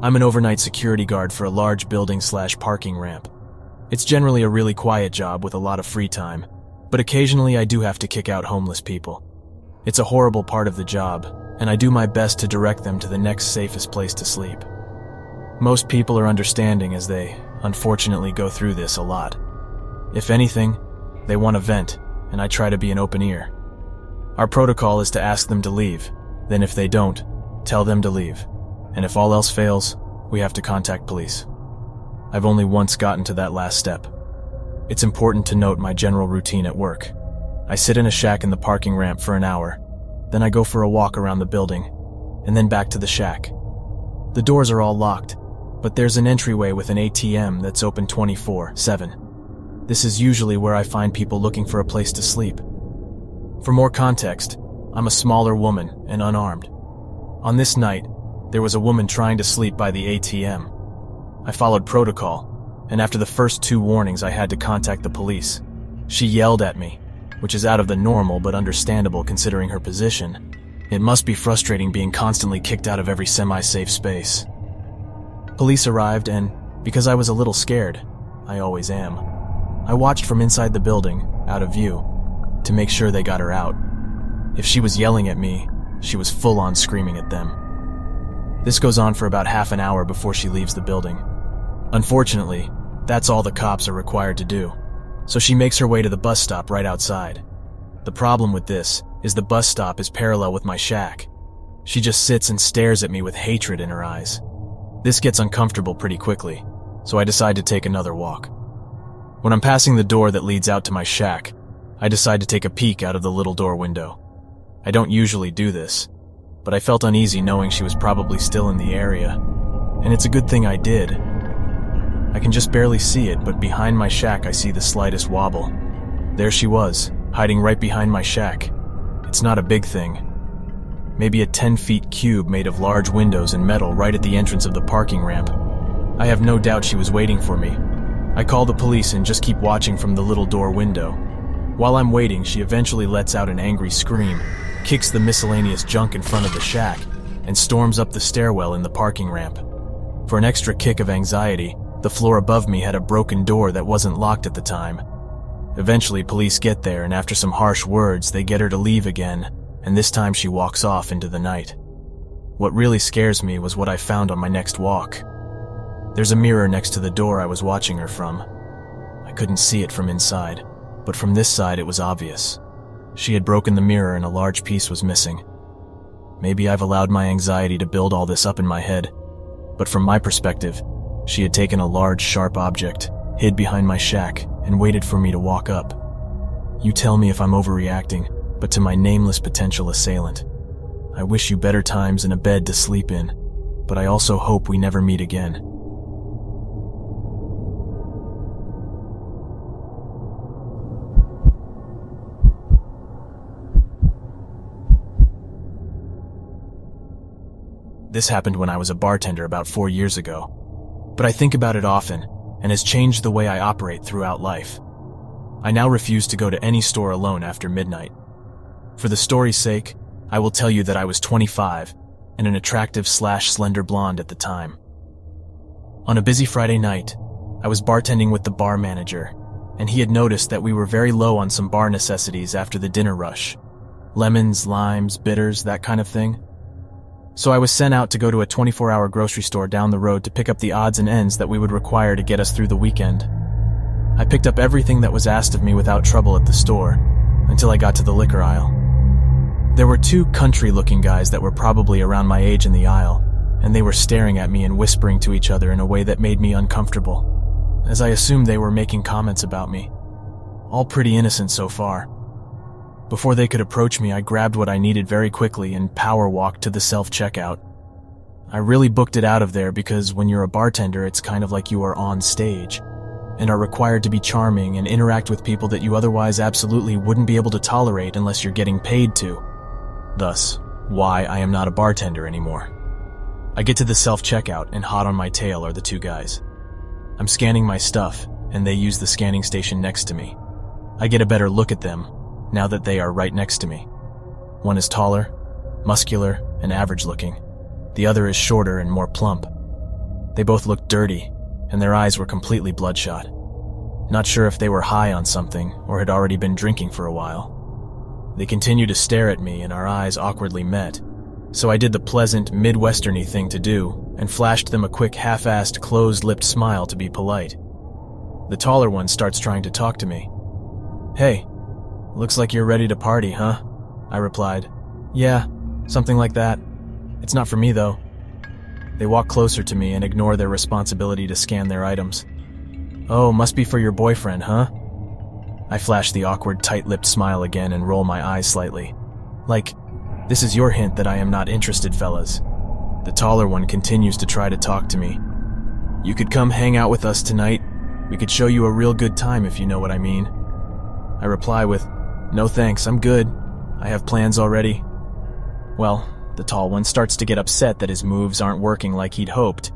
I'm an overnight security guard for a large building/parking ramp. It's generally a really quiet job with a lot of free time, but occasionally I do have to kick out homeless people. It's a horrible part of the job, and I do my best to direct them to the next safest place to sleep. Most people are understanding as they, unfortunately, go through this a lot. If anything, they want to vent, and I try to be an open ear. Our protocol is to ask them to leave, then if they don't, tell them to leave, and if all else fails, we have to contact police. I've only once gotten to that last step. It's important to note my general routine at work. I sit in a shack in the parking ramp for an hour, then I go for a walk around the building, and then back to the shack. The doors are all locked, but there's an entryway with an ATM that's open 24/7. This is usually where I find people looking for a place to sleep. For more context, I'm a smaller woman and unarmed. On this night, there was a woman trying to sleep by the ATM. I followed protocol, and after the first 2 warnings I had to contact the police. She yelled at me, which is out of the normal but understandable considering her position. It must be frustrating being constantly kicked out of every semi-safe space. Police arrived and, because I was a little scared, I always am, I watched from inside the building, out of view, to make sure they got her out. If she was yelling at me, she was full-on screaming at them. This goes on for about half an hour before she leaves the building. Unfortunately, that's all the cops are required to do, so she makes her way to the bus stop right outside. The problem with this is the bus stop is parallel with my shack. She just sits and stares at me with hatred in her eyes. This gets uncomfortable pretty quickly, so I decide to take another walk. When I'm passing the door that leads out to my shack, I decide to take a peek out of the little door window. I don't usually do this, but I felt uneasy knowing she was probably still in the area, and it's a good thing I did. I can just barely see it, but behind my shack I see the slightest wobble. There she was, hiding right behind my shack. It's not a big thing. Maybe a 10-foot cube made of large windows and metal right at the entrance of the parking ramp. I have no doubt she was waiting for me. I call the police and just keep watching from the little door window. While I'm waiting, she eventually lets out an angry scream, kicks the miscellaneous junk in front of the shack, and storms up the stairwell in the parking ramp. For an extra kick of anxiety, the floor above me had a broken door that wasn't locked at the time. Eventually, police get there, and after some harsh words, they get her to leave again, and this time she walks off into the night. What really scares me was what I found on my next walk. There's a mirror next to the door I was watching her from. I couldn't see it from inside, but from this side it was obvious. She had broken the mirror and a large piece was missing. Maybe I've allowed my anxiety to build all this up in my head, but from my perspective, she had taken a large, sharp object, hid behind my shack, and waited for me to walk up. You tell me if I'm overreacting, but to my nameless potential assailant, I wish you better times and a bed to sleep in, but I also hope we never meet again. This happened when I was a bartender about 4 years ago, but I think about it often and has changed the way I operate throughout life. I now refuse to go to any store alone after midnight. For the story's sake, I will tell you that I was 25 and an attractive/slender blonde at the time. On a busy Friday night, I was bartending with the bar manager, and he had noticed that we were very low on some bar necessities after the dinner rush. Lemons, limes, bitters, that kind of thing. So I was sent out to go to a 24-hour grocery store down the road to pick up the odds and ends that we would require to get us through the weekend. I picked up everything that was asked of me without trouble at the store, until I got to the liquor aisle. There were 2 country-looking guys that were probably around my age in the aisle, and they were staring at me and whispering to each other in a way that made me uncomfortable, as I assumed they were making comments about me. All pretty innocent so far. Before they could approach me, I grabbed what I needed very quickly and power-walked to the self-checkout. I really booked it out of there because when you're a bartender, it's kind of like you are on stage, and are required to be charming and interact with people that you otherwise absolutely wouldn't be able to tolerate unless you're getting paid to. Thus, why I am not a bartender anymore. I get to the self-checkout, and hot on my tail are the 2 guys. I'm scanning my stuff, and they use the scanning station next to me. I get a better look at them, now that they are right next to me. One is taller, muscular, and average-looking. The other is shorter and more plump. They both looked dirty, and their eyes were completely bloodshot. Not sure if they were high on something or had already been drinking for a while. They continued to stare at me and our eyes awkwardly met, so I did the pleasant, Midwesterny thing to do and flashed them a quick half-assed, closed-lipped smile to be polite. The taller one starts trying to talk to me. "Hey, looks like you're ready to party, huh?" I replied. "Yeah, something like that. It's not for me, though." They walk closer to me and ignore their responsibility to scan their items. "Oh, must be for your boyfriend, huh?" I flash the awkward, tight-lipped smile again and roll my eyes slightly. Like, this is your hint that I am not interested, fellas. The taller one continues to try to talk to me. "You could come hang out with us tonight. We could show you a real good time if you know what I mean." I reply with, "No thanks, I'm good. I have plans already." Well, the tall one starts to get upset that his moves aren't working like he'd hoped,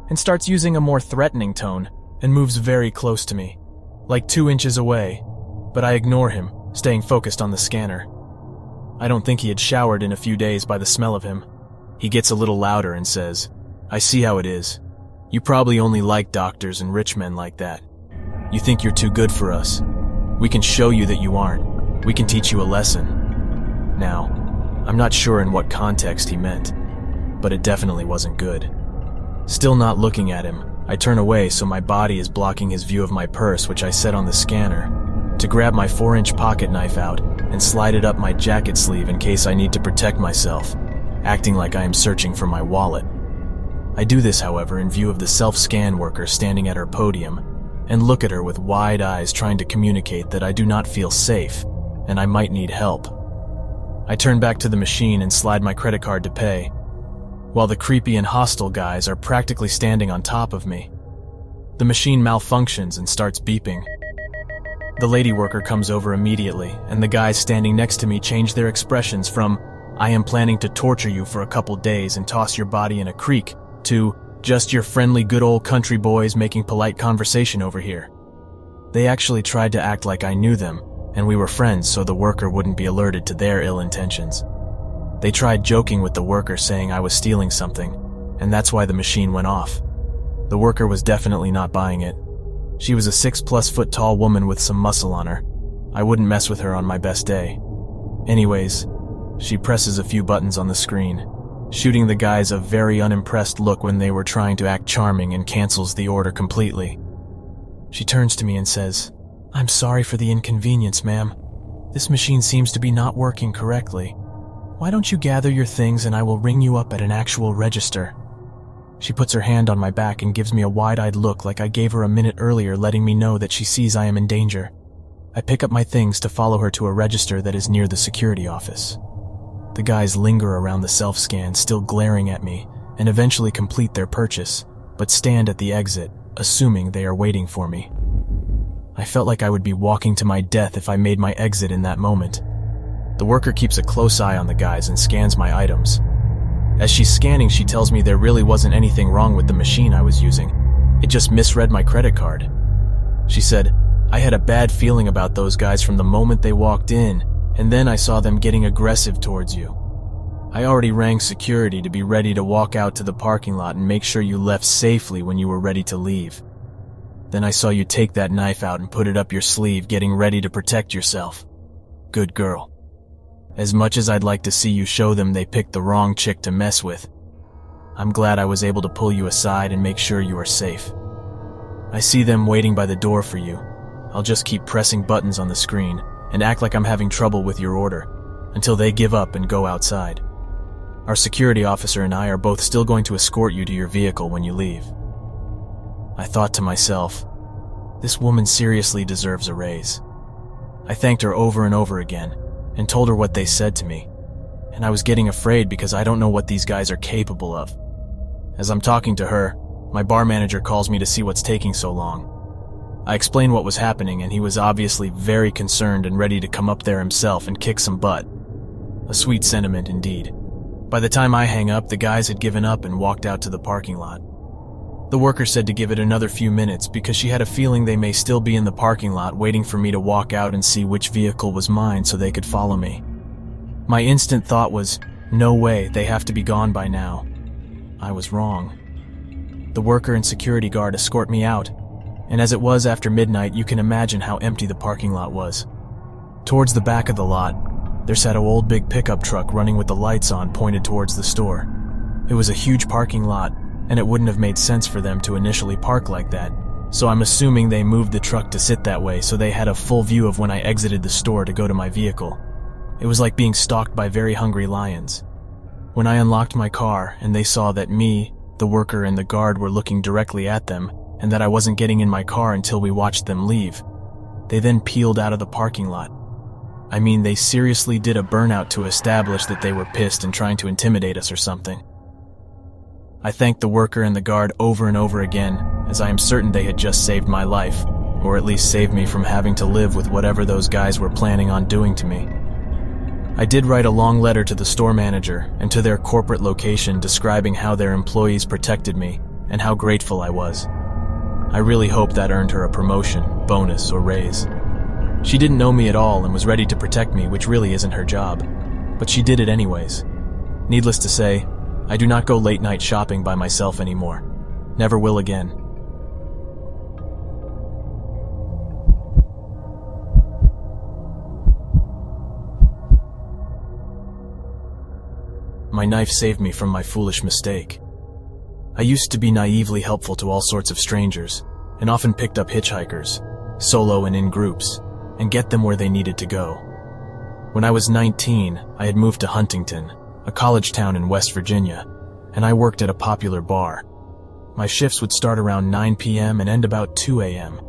and starts using a more threatening tone and moves very close to me, like 2 inches away, but I ignore him, staying focused on the scanner. I don't think he had showered in a few days by the smell of him. He gets a little louder and says, "I see how it is. You probably only like doctors and rich men like that. You think you're too good for us. We can show you that you aren't. We can teach you a lesson." Now, I'm not sure in what context he meant, but it definitely wasn't good. Still not looking at him, I turn away so my body is blocking his view of my purse, which I set on the scanner, to grab my 4-inch pocket knife out and slide it up my jacket sleeve in case I need to protect myself, acting like I am searching for my wallet. I do this, however, in view of the self-scan worker standing at her podium, and look at her with wide eyes trying to communicate that I do not feel safe, and I might need help. I turn back to the machine and slide my credit card to pay, while the creepy and hostile guys are practically standing on top of me. The machine malfunctions and starts beeping. The lady worker comes over immediately, and the guys standing next to me change their expressions from, "I am planning to torture you for a couple days and toss your body in a creek," to, "Just your friendly good old country boys making polite conversation over here." They actually tried to act like I knew them, and we were friends so the worker wouldn't be alerted to their ill intentions. They tried joking with the worker saying I was stealing something, and that's why the machine went off. The worker was definitely not buying it. She was a 6+ foot tall woman with some muscle on her. I wouldn't mess with her on my best day. Anyways, she presses a few buttons on the screen, shooting the guys a very unimpressed look when they were trying to act charming, and cancels the order completely. She turns to me and says, "I'm sorry for the inconvenience, ma'am. This machine seems to be not working correctly. Why don't you gather your things and I will ring you up at an actual register?" She puts her hand on my back and gives me a wide-eyed look like I gave her a minute earlier, letting me know that she sees I am in danger. I pick up my things to follow her to a register that is near the security office. The guys linger around the self-scan, still glaring at me, and eventually complete their purchase, but stand at the exit, assuming they are waiting for me. I felt like I would be walking to my death if I made my exit in that moment. The worker keeps a close eye on the guys and scans my items. As she's scanning, she tells me there really wasn't anything wrong with the machine I was using. It just misread my credit card. She said, "I had a bad feeling about those guys from the moment they walked in, and then I saw them getting aggressive towards you. I already rang security to be ready to walk out to the parking lot and make sure you left safely when you were ready to leave. Then I saw you take that knife out and put it up your sleeve, getting ready to protect yourself. Good girl. As much as I'd like to see you show them they picked the wrong chick to mess with, I'm glad I was able to pull you aside and make sure you are safe. I see them waiting by the door for you. I'll just keep pressing buttons on the screen and act like I'm having trouble with your order until they give up and go outside. Our security officer and I are both still going to escort you to your vehicle when you leave." I thought to myself, this woman seriously deserves a raise. I thanked her over and over again and told her what they said to me, and I was getting afraid because I don't know what these guys are capable of. As I'm talking to her, my bar manager calls me to see what's taking so long. I explained what was happening, and he was obviously very concerned and ready to come up there himself and kick some butt. A sweet sentiment indeed. By the time I hang up, the guys had given up and walked out to the parking lot. The worker said to give it another few minutes because she had a feeling they may still be in the parking lot waiting for me to walk out and see which vehicle was mine so they could follow me. My instant thought was, no way, they have to be gone by now. I was wrong. The worker and security guard escort me out, and as it was after midnight, you can imagine how empty the parking lot was. Towards the back of the lot, there sat an old big pickup truck running with the lights on pointed towards the store. It was a huge parking lot, and it wouldn't have made sense for them to initially park like that, so I'm assuming they moved the truck to sit that way so they had a full view of when I exited the store to go to my vehicle. It was like being stalked by very hungry lions. When I unlocked my car and they saw that me, the worker, and the guard were looking directly at them, and that I wasn't getting in my car until we watched them leave, they then peeled out of the parking lot. I mean, they seriously did a burnout to establish that they were pissed and trying to intimidate us or something. I thanked the worker and the guard over and over again, as I am certain they had just saved my life, or at least saved me from having to live with whatever those guys were planning on doing to me. I did write a long letter to the store manager and to their corporate location describing how their employees protected me and how grateful I was. I really hope that earned her a promotion, bonus, or raise. She didn't know me at all and was ready to protect me, which really isn't her job, but she did it anyways. Needless to say, I do not go late night shopping by myself anymore. Never will again. My knife saved me from my foolish mistake. I used to be naively helpful to all sorts of strangers, and often picked up hitchhikers, solo and in groups, and get them where they needed to go. When I was 19, I had moved to Huntington, a college town in West Virginia, and I worked at a popular bar. My shifts would start around 9 p.m. and end about 2 a.m.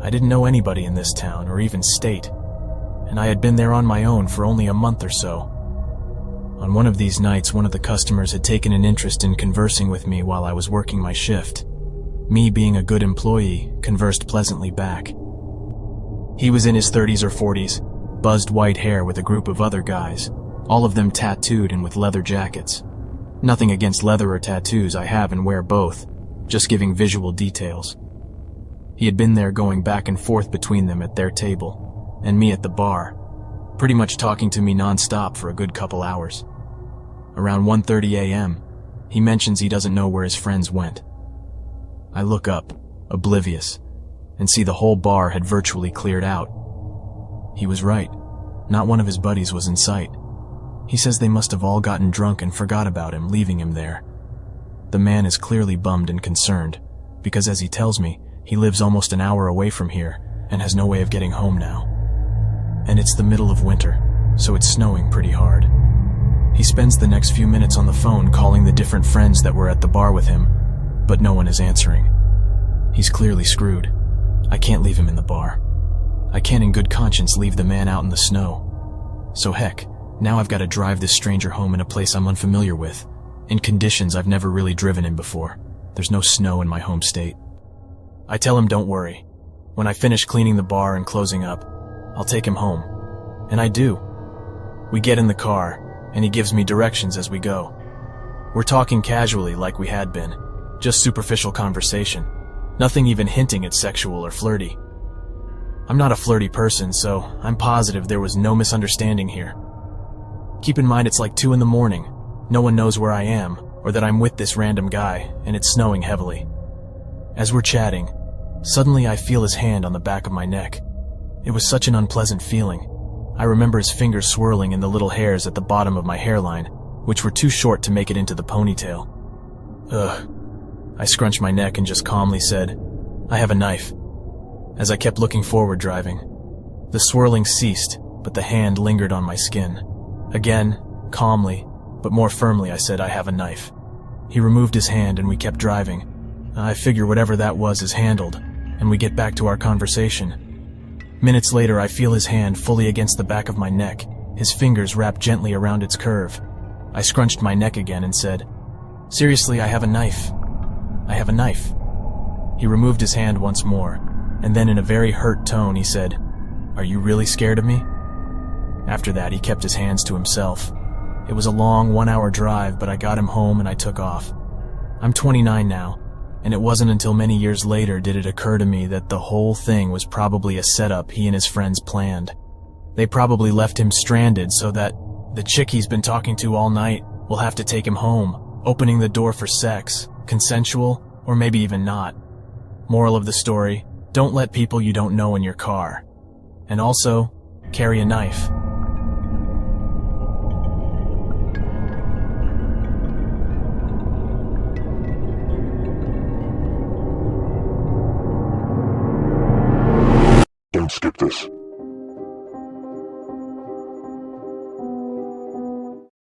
I didn't know anybody in this town or even state, and I had been there on my own for only a month or so. On one of these nights, one of the customers had taken an interest in conversing with me while I was working my shift. Me, being a good employee, conversed pleasantly back. He was in his 30s or 40s, buzzed white hair with a group of other guys, all of them tattooed and with leather jackets. Nothing against leather or tattoos, I have and wear both, just giving visual details. He had been there going back and forth between them at their table, and me at the bar, pretty much talking to me non-stop for a good couple hours. Around 1:30 a.m., he mentions he doesn't know where his friends went. I look up, oblivious, and see the whole bar had virtually cleared out. He was right. Not one of his buddies was in sight. He says they must have all gotten drunk and forgot about him, leaving him there. The man is clearly bummed and concerned, because as he tells me, he lives almost an hour away from here and has no way of getting home now. And it's the middle of winter, so it's snowing pretty hard. He spends the next few minutes on the phone calling the different friends that were at the bar with him, but no one is answering. He's clearly screwed. I can't leave him in the bar. I can't in good conscience leave the man out in the snow. So heck, now I've got to drive this stranger home in a place I'm unfamiliar with, in conditions I've never really driven in before. There's no snow in my home state. I tell him don't worry. When I finish cleaning the bar and closing up, I'll take him home. And I do. We get in the car, and he gives me directions as we go. We're talking casually like we had been, just superficial conversation, nothing even hinting at sexual or flirty. I'm not a flirty person, so I'm positive there was no misunderstanding here. Keep in mind it's like 2 a.m, no one knows where I am, or that I'm with this random guy, and it's snowing heavily. As we're chatting, suddenly I feel his hand on the back of my neck. It was such an unpleasant feeling. I remember his fingers swirling in the little hairs at the bottom of my hairline, which were too short to make it into the ponytail. Ugh. I scrunched my neck and just calmly said, "I have a knife." As I kept looking forward driving, the swirling ceased, but the hand lingered on my skin. Again, calmly, but more firmly, I said, "I have a knife." He removed his hand and we kept driving. I figure whatever that was is handled, and we get back to our conversation. Minutes later, I feel his hand fully against the back of my neck, his fingers wrapped gently around its curve. I scrunched my neck again and said, "Seriously, I have a knife. I have a knife." He removed his hand once more, and then in a very hurt tone he said, "Are you really scared of me?" After that, he kept his hands to himself. It was a long 1-hour drive, but I got him home and I took off. I'm 29 now, and it wasn't until many years later did it occur to me that the whole thing was probably a setup he and his friends planned. They probably left him stranded so that the chick he's been talking to all night will have to take him home, opening the door for sex, consensual, Or maybe even not. Moral of the story, don't let people you don't know in your car. And also, carry a knife. Don't skip this.